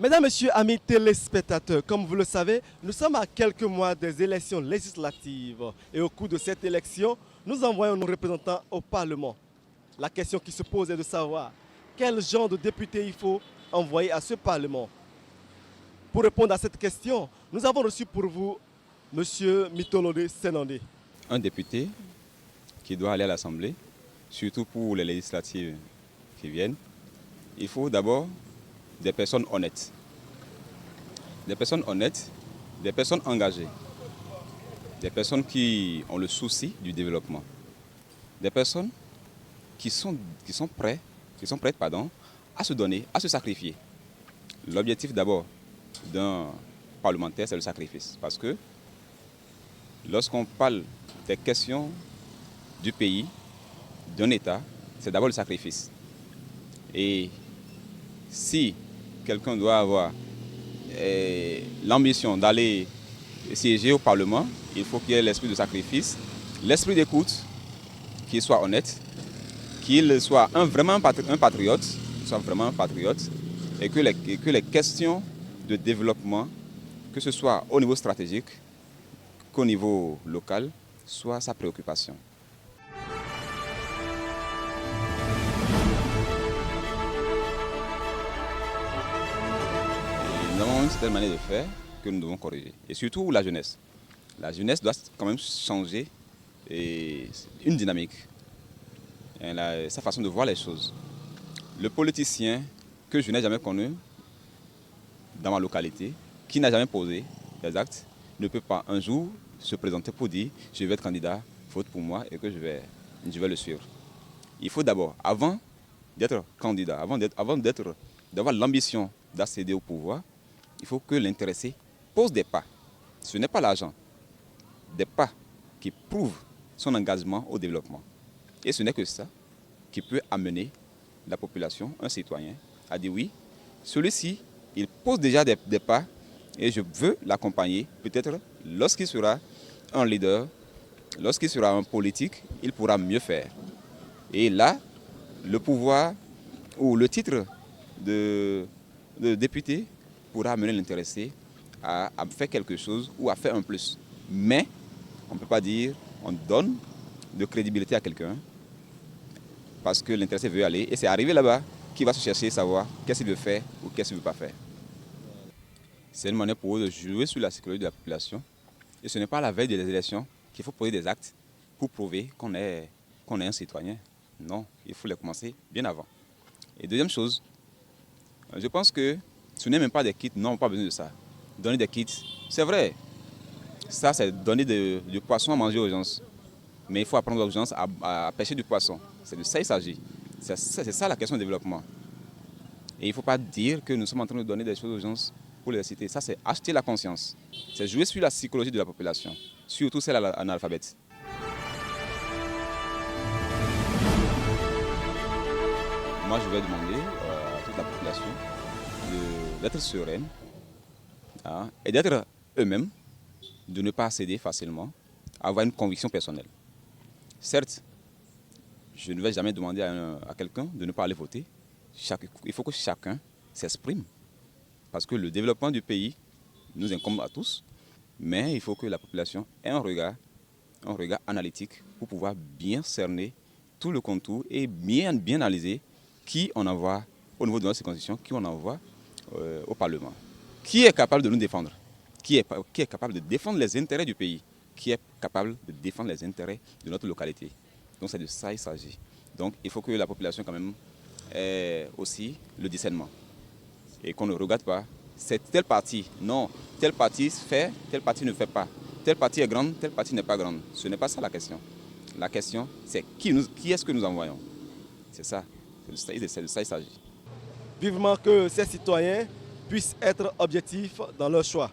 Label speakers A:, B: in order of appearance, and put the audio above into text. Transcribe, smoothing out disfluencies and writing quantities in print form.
A: Mesdames, Messieurs, amis téléspectateurs, comme vous le savez, nous sommes à quelques mois des élections législatives. Et au cours de cette élection, nous envoyons nos représentants au Parlement. La question qui se pose est de savoir quel genre de député il faut envoyer à ce Parlement. Pour répondre à cette question, nous avons reçu pour vous M. Mitolode Senandé.
B: Un député qui doit aller à l'Assemblée, surtout pour les législatives qui viennent, il faut d'abord des personnes honnêtes. Des personnes honnêtes, des personnes engagées, des personnes qui ont le souci du développement, des personnes qui sont prêtes à se donner, à se sacrifier. L'objectif d'abord d'un parlementaire, c'est le sacrifice. Parce que lorsqu'on parle des questions du pays, d'un État, c'est d'abord le sacrifice. Et si quelqu'un doit avoir l'ambition d'aller siéger au Parlement, il faut qu'il y ait l'esprit de sacrifice, l'esprit d'écoute, qu'il soit honnête, qu'il soit vraiment un patriote, et que les questions de développement, que ce soit au niveau stratégique qu'au niveau local, soient sa préoccupation. Nous avons une certaine manière de faire que nous devons corriger. Et surtout la jeunesse. La jeunesse doit quand même changer une dynamique, sa façon de voir les choses. Le politicien que je n'ai jamais connu dans ma localité, qui n'a jamais posé des actes, ne peut pas un jour se présenter pour dire « je vais être candidat, vote pour moi et que je vais le suivre ». Il faut d'abord, avant d'être candidat, d'avoir l'ambition d'accéder au pouvoir, il faut que l'intéressé pose des pas. Ce n'est pas l'argent, des pas qui prouvent son engagement au développement. Et ce n'est que ça qui peut amener la population, un citoyen, à dire oui, celui-ci, il pose déjà des pas et je veux l'accompagner. Peut-être lorsqu'il sera un leader, lorsqu'il sera un politique, il pourra mieux faire. Et là, le pouvoir ou le titre de député pourra amener l'intéressé à faire quelque chose ou à faire un plus. Mais on ne peut pas dire on donne de crédibilité à quelqu'un parce que l'intéressé veut aller et c'est arrivé là-bas qu'il va se chercher savoir qu'est-ce qu'il veut faire ou qu'est-ce qu'il ne veut pas faire. C'est une manière pour eux de jouer sur la psychologie de la population. Et ce n'est pas à la veille des élections qu'il faut poser des actes pour prouver qu'on est un citoyen. Non, il faut les commencer bien avant. Et deuxième chose, je pense que ce n'est même pas des kits, non, pas besoin de ça. Donner des kits, c'est vrai. Ça, c'est donner du poisson à manger aux gens. Mais il faut apprendre aux gens à pêcher du poisson. C'est de ça qu'il s'agit. C'est ça la question du développement. Et il ne faut pas dire que nous sommes en train de donner des choses aux gens pour les citer. Ça, c'est acheter la conscience. C'est jouer sur la psychologie de la population, surtout celle analphabète. Moi, je vais demander à toute la population d'être sereine et d'être eux-mêmes, de ne pas céder facilement, à avoir une conviction personnelle. Certes, je ne vais jamais demander à quelqu'un de ne pas aller voter. Il faut que chacun s'exprime. Parce que le développement du pays nous incombe à tous, mais il faut que la population ait un regard analytique pour pouvoir bien cerner tout le contour et bien analyser qui on envoie au niveau de notre constitution, qui on envoie au Parlement. Qui est capable de nous défendre? Qui est capable de défendre les intérêts du pays? Qui est capable de défendre les intérêts de notre localité? Donc c'est de ça qu'il s'agit. Donc il faut que la population quand même ait aussi le discernement. Et qu'on ne regarde pas, c'est tel parti, non, tel parti fait, tel parti ne fait pas. Tel parti est grande, tel parti n'est pas grande. Ce n'est pas ça la question. La question, c'est qui est-ce que nous envoyons? C'est ça, c'est de ça qu'il s'agit.
A: Vivement que ces citoyens puissent être objectifs dans leur choix.